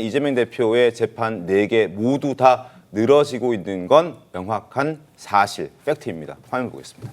이재명 대표의 재판 4개 모두 다 늘어지고 있는 건 명확한 사실, 팩트입니다. 화면 보겠습니다.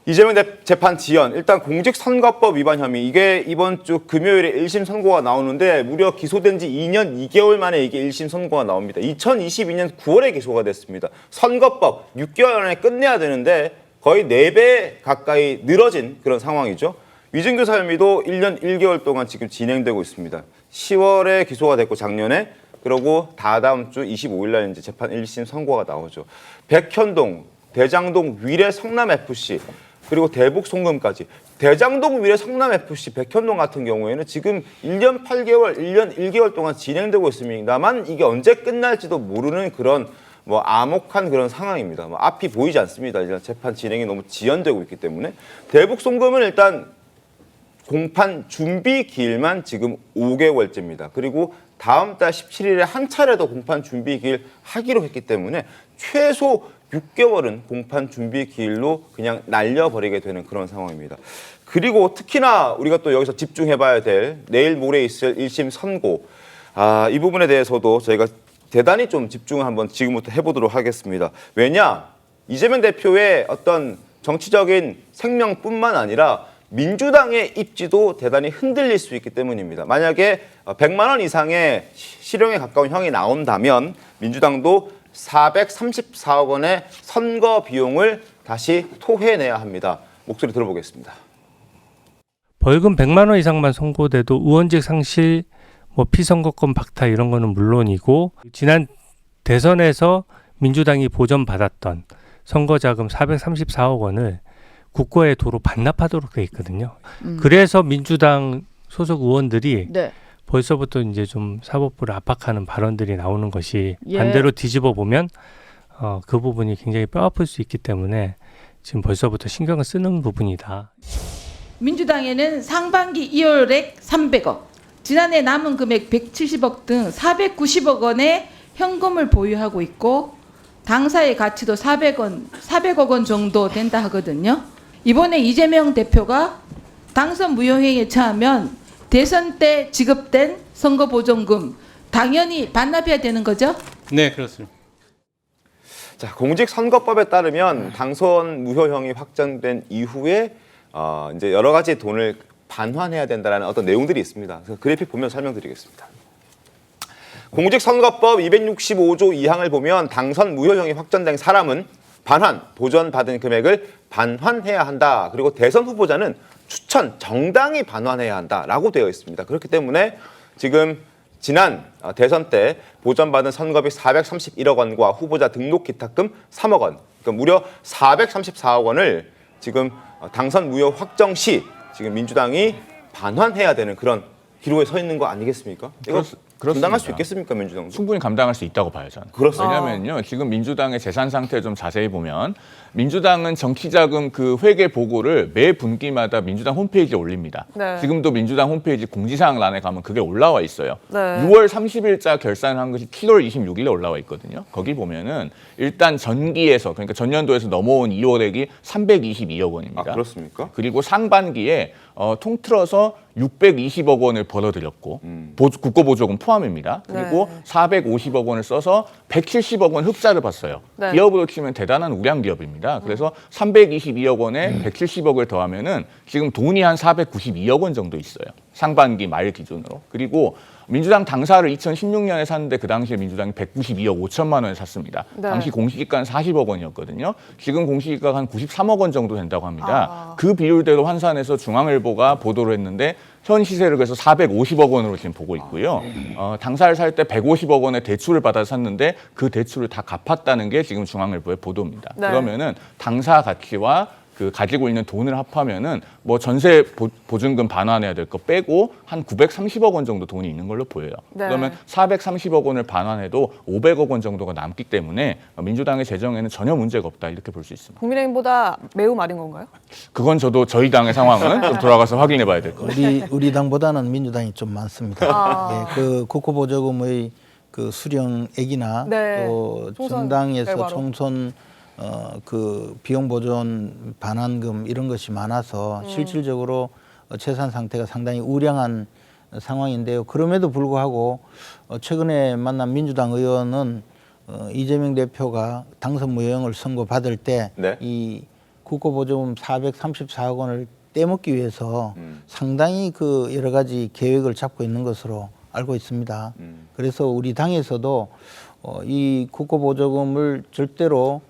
이재명 재판 지연, 일단 공직선거법 위반 혐의, 이게 이번 주 금요일에 1심 선고가 나오는데 무려 기소된 지 2년 2개월 만에 이게 1심 선고가 나옵니다. 2022년 9월에 기소가 됐습니다. 선거법 6개월 안에 끝내야 되는데 거의 4배 가까이 늘어진 그런 상황이죠. 위증교사 혐의도 1년 1개월 동안 지금 진행되고 있습니다. 10월에 기소가 됐고 작년에, 그리고 다다음 주 25일 날 이제 재판 1심 선고가 나오죠. 백현동, 대장동, 위례 성남FC, 그리고 대북 송금까지. 대장동, 위례 성남FC, 백현동 같은 경우에는 지금 1년 8개월, 1년 1개월 동안 진행되고 있습니다만 이게 언제 끝날지도 모르는 그런 뭐 암혹한 그런 상황입니다. 뭐 앞이 보이지 않습니다. 일단 재판 진행이 너무 지연되고 있기 때문에. 대북 송금은 일단 공판 준비 기일만 지금 5개월째입니다. 그리고 다음 달 17일에 한 차례 더 공판 준비 기일 하기로 했기 때문에 최소 6개월은 공판 준비 기일로 그냥 날려버리게 되는 그런 상황입니다. 그리고 특히나 우리가 또 여기서 집중해봐야 될 내일 모레 있을 1심 선고, 이 부분에 대해서도 저희가 대단히 좀 집중을 한번 지금부터 해보도록 하겠습니다. 왜냐? 이재명 대표의 어떤 정치적인 생명뿐만 아니라 민주당의 입지도 대단히 흔들릴 수 있기 때문입니다. 만약에 100만 원 이상의 실형에 가까운 형이 나온다면 민주당도 434억 원의 선거 비용을 다시 토해내야 합니다. 목소리 들어보겠습니다. 벌금 100만 원 이상만 선고돼도 의원직 상실, 뭐 피선거권 박탈 이런 거는 물론이고, 지난 대선에서 민주당이 보전받았던 선거자금 434억 원을 국고에 도로 반납하도록 돼 있거든요. 그래서 민주당 소속 의원들이 네. 벌써부터 이제 좀 사법부를 압박하는 발언들이 나오는 것이 예. 반대로 뒤집어 보면 그 부분이 굉장히 뼈아플 수 있기 때문에 지금 벌써부터 신경을 쓰는 부분이다. 민주당에는 상반기 2월액 300억, 지난해 남은 금액 170억 등 490억 원의 현금을 보유하고 있고 당사의 가치도 400억 원 정도 된다 하거든요. 이번에 이재명 대표가 당선 무효행위에 처하면 대선 때 지급된 선거보조금 당연히 반납해야 되는 거죠? 네, 그렇습니다. 자, 공직선거법에 따르면 당선 무효형이 확정된 이후에 이제 여러 가지 돈을 반환해야 된다는 어떤 내용들이 있습니다. 그래서 그래픽 보면 설명드리겠습니다. 공직선거법 265조 2항을 보면 당선 무효형이 확정된 사람은 반환, 보전받은 금액을 반환해야 한다. 그리고 대선 후보자는 추천, 정당이 반환해야 한다라고 되어 있습니다. 그렇기 때문에 지금 지난 대선 때 보전받은 선거비 431억 원과 후보자 등록 기탁금 3억 원, 그러니까 무려 434억 원을 지금 당선 무효 확정 시 지금 민주당이 반환해야 되는 그런 기록에 서 있는 거 아니겠습니까? 이거 감당할 수 있겠습니까, 민주당도? 충분히 감당할 수 있다고 봐요, 저는. 그렇습니다. 왜냐면요, 지금 민주당의 재산 상태를 좀 자세히 보면 민주당은 정치자금 그 회계 보고를 매 분기마다 민주당 홈페이지에 올립니다. 네. 지금도 민주당 홈페이지 공지사항란에 가면 그게 올라와 있어요. 네. 6월 30일자 결산한 것이 7월 26일에 올라와 있거든요. 거기 보면은 일단 전기에서, 그러니까 전년도에서 넘어온 2월액이 322억 원입니다. 그렇습니까? 그리고 상반기에 통틀어서 620억 원을 벌어들였고 국고보조금 포함입니다. 그리고 네. 450억 원을 써서 170억 원 흑자를 봤어요. 네. 기업으로 치면 대단한 우량 기업입니다. 그래서 322억 원에 170억을 더하면은 지금 돈이 한 492억 원 정도 있어요. 상반기 말 기준으로. 그리고 민주당 당사를 2016년에 샀는데 그 당시에 민주당이 192억 5천만 원에 샀습니다. 네. 당시 공시지가는 40억 원이었거든요. 지금 공시지가가 한 93억 원 정도 된다고 합니다. 그 비율대로 환산해서 중앙일보가 보도를 했는데 현 시세를 그래서 450억 원으로 지금 보고 있고요. 당사를 살 때 150억 원의 대출을 받아 샀는데 그 대출을 다 갚았다는 게 지금 중앙일보의 보도입니다. 네. 그러면은 당사 가치와 그 가지고 있는 돈을 합하면은 뭐 전세 보증금 반환해야 될 거 빼고 한 930억 원 정도 돈이 있는 걸로 보여요. 네. 그러면 430억 원을 반환해도 500억 원 정도가 남기 때문에 민주당의 재정에는 전혀 문제가 없다 이렇게 볼 수 있습니다. 국민의힘보다 매우 마른 건가요? 그건 저도 저희 당의 상황은 좀 돌아가서 확인해 봐야 될 것 같아요. 우리 당보다는 민주당이 좀 많습니다. 예, 그 국고보조금의 그 수령액이나 네. 또 총선 정당에서 결과로. 총선 그 비용 보존 반환금 이런 것이 많아서 실질적으로 재산 상태가 상당히 우량한 상황인데요. 그럼에도 불구하고 최근에 만난 민주당 의원은 이재명 대표가 당선 무효형을 선고받을 때 네. 이 국고보조금 434억 원을 떼먹기 위해서 상당히 그 여러 가지 계획을 잡고 있는 것으로 알고 있습니다. 그래서 우리 당에서도 이 국고보조금을 절대로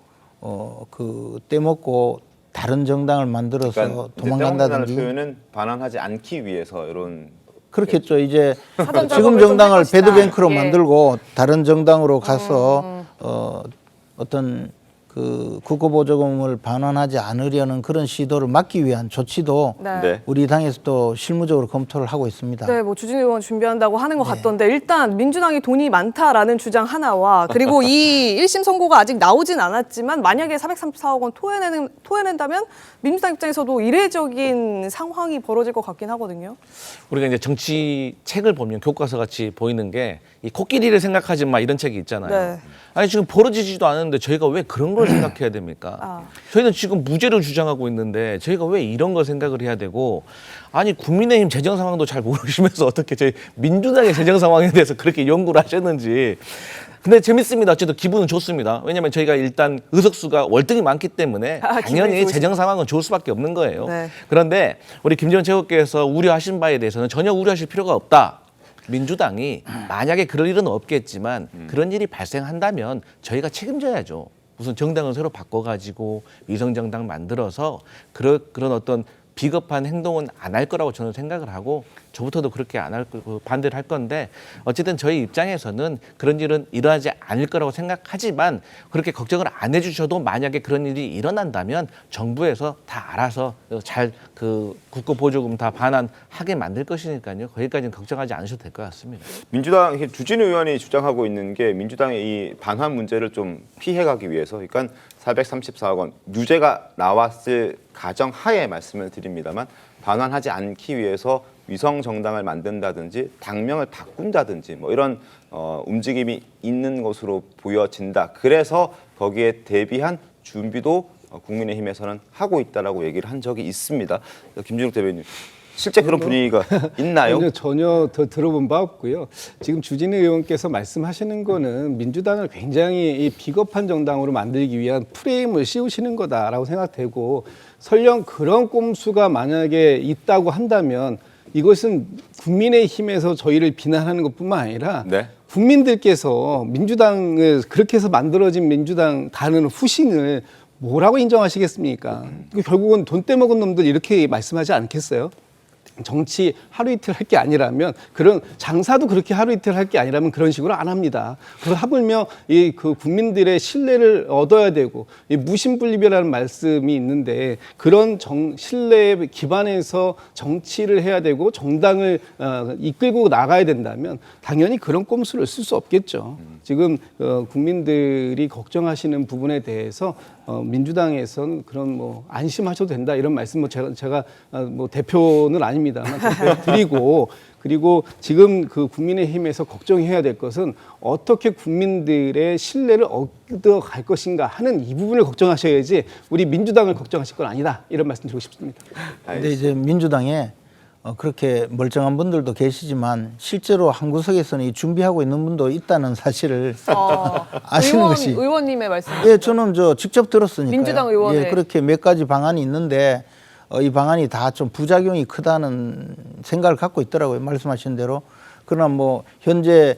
그 떼먹고 다른 정당을 만들어서 그러니까 도망간다든지 표현은 반환하지 않기 위해서 이런 그렇겠죠. 이제 사전 지금 작업을 좀 정당을 할 것이다. 배드뱅크로 예. 만들고 다른 정당으로 가서 어떤 그 국고보조금을 반환하지 않으려는 그런 시도를 막기 위한 조치도 네. 네. 우리 당에서도 실무적으로 검토를 하고 있습니다. 네, 뭐 주진우 의원 준비한다고 하는 것 같던데 일단 민주당이 돈이 많다라는 주장 하나와 그리고 이 1심 선고가 아직 나오진 않았지만 만약에 434억 원 토해낸다면 민주당 입장에서도 이례적인 상황이 벌어질 것 같긴 하거든요. 우리가 이제 정치책을 보면 교과서 같이 보이는 게 이 코끼리를 생각하지 마 이런 책이 있잖아요. 네. 아니 지금 벌어지지도 않았는데 저희가 왜 그런 걸 생각해야 됩니까? 저희는 지금 무죄를 주장하고 있는데 저희가 왜 이런 걸 생각을 해야 되고 아니 국민의힘 재정 상황도 잘 모르시면서 어떻게 저희 민주당의 재정 상황에 대해서 그렇게 연구를 하셨는지. 근데 재밌습니다. 어쨌든 기분은 좋습니다. 왜냐하면 저희가 일단 의석수가 월등히 많기 때문에 당연히 기분이 재정 상황은 좋을 수밖에 없는 거예요. 네. 그런데 우리 김재원 최고께서 우려하신 바에 대해서는 전혀 우려하실 필요가 없다. 민주당이 만약에 그럴 일은 없겠지만 그런 일이 발생한다면 저희가 책임져야죠. 무슨 정당을 새로 바꿔가지고 위성정당 만들어서 그런 어떤 비겁한 행동은 안 할 거라고 저는 생각을 하고 저부터도 그렇게 안 할 거고 반대를 할 건데 어쨌든 저희 입장에서는 그런 일은 일어나지 않을 거라고 생각하지만 그렇게 걱정을 안 해주셔도 만약에 그런 일이 일어난다면 정부에서 다 알아서 잘 그 국고보조금 다 반환하게 만들 것이니까요. 거기까지는 걱정하지 않으셔도 될 것 같습니다. 민주당 주진우 의원이 주장하고 있는 게 민주당의 이 반환 문제를 좀 피해가기 위해서 그러니까 434억 원 유죄가 나왔을 가정 하에 말씀을 드립니다만 반환하지 않기 위해서 위성 정당을 만든다든지 당명을 바꾼다든지 뭐 이런 움직임이 있는 것으로 보여진다. 그래서 거기에 대비한 준비도 국민의힘에서는 하고 있다라고 얘기를 한 적이 있습니다. 김준욱 대변인 실제 그런 분위기가 있나요? 전혀 더 들어본 바 없고요. 지금 주진우 의원께서 말씀하시는 거는 민주당을 굉장히 이 비겁한 정당으로 만들기 위한 프레임을 씌우시는 거다라고 생각되고 설령 그런 꼼수가 만약에 있다고 한다면 이것은 국민의힘에서 저희를 비난하는 것뿐만 아니라 네. 국민들께서 민주당을 그렇게 해서 만들어진 민주당 가는 후신을 뭐라고 인정하시겠습니까? 결국은 돈 떼먹은 놈들 이렇게 말씀하지 않겠어요? 정치 하루 이틀 할 게 아니라면 그런 장사도 그렇게 하루 이틀 할 게 아니라면 그런 식으로 안 합니다. 그걸 하물며 이 그 국민들의 신뢰를 얻어야 되고 이 무신분립이라는 말씀이 있는데 그런 신뢰에 기반해서 정치를 해야 되고 정당을 이끌고 나가야 된다면 당연히 그런 꼼수를 쓸 수 없겠죠. 지금 국민들이 걱정하시는 부분에 대해서 민주당에서는 그런 뭐 안심하셔도 된다 이런 말씀 뭐 제가 뭐 대표는 아닙니다만 드리고 그리고 지금 그 국민의힘에서 걱정해야 될 것은 어떻게 국민들의 신뢰를 얻어갈 것인가 하는 이 부분을 걱정하셔야지 우리 민주당을 걱정하실 건 아니다 이런 말씀 드리고 싶습니다. 근데 이제 민주당에 그렇게 멀쩡한 분들도 계시지만 실제로 한 구석에서는 이 준비하고 있는 분도 있다는 사실을 아시는 것이. 의원님의 말씀. 예, 저는 직접 들었으니까요. 민주당 의원의. 예, 그렇게 몇 가지 방안이 있는데 이 방안이 다 좀 부작용이 크다는 생각을 갖고 있더라고요. 말씀하신 대로. 그러나 뭐 현재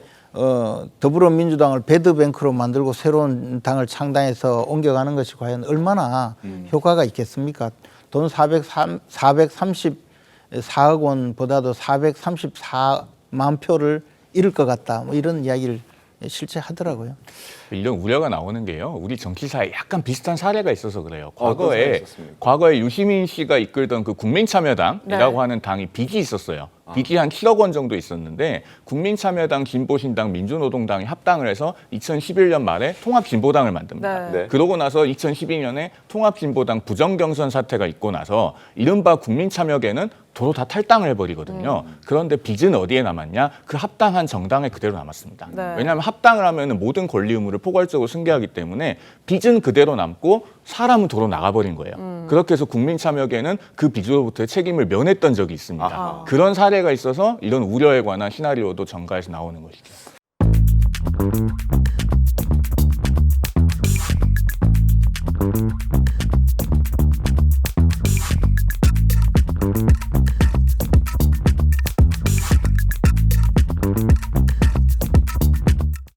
더불어민주당을 배드뱅크로 만들고 새로운 당을 창당해서 옮겨가는 것이 과연 얼마나 효과가 있겠습니까? 돈 434억 원보다도 434만 표를 잃을 것 같다. 뭐 이런 이야기를 실제 하더라고요. 이런 우려가 나오는 게요. 우리 정치사에 약간 비슷한 사례가 있어서 그래요. 어떤 사례가 과거에 있었습니까? 유시민 씨가 이끌던 그 국민참여당이라고 네. 하는 당이 빚이 있었어요. 빚이 한 7억 원 정도 있었는데 국민참여당, 진보신당, 민주노동당이 합당을 해서 2011년 말에 통합진보당을 만듭니다. 네. 네. 그러고 나서 2012년에 통합진보당 부정경선 사태가 있고 나서 이른바 국민참여계는 도로 다 탈당을 해버리거든요. 그런데 빚은 어디에 남았냐? 그 합당한 정당에 그대로 남았습니다. 네. 왜냐하면 합당을 하면 모든 권리 의무를 포괄적으로 승계하기 때문에 빚은 그대로 남고 사람은 도로 나가버린 거예요. 그렇게 해서 국민참여계는 그 빚으로부터의 책임을 면했던 적이 있습니다. 그런 사례가 있어서 이런 우려에 관한 시나리오도 전가에서 나오는 것이죠.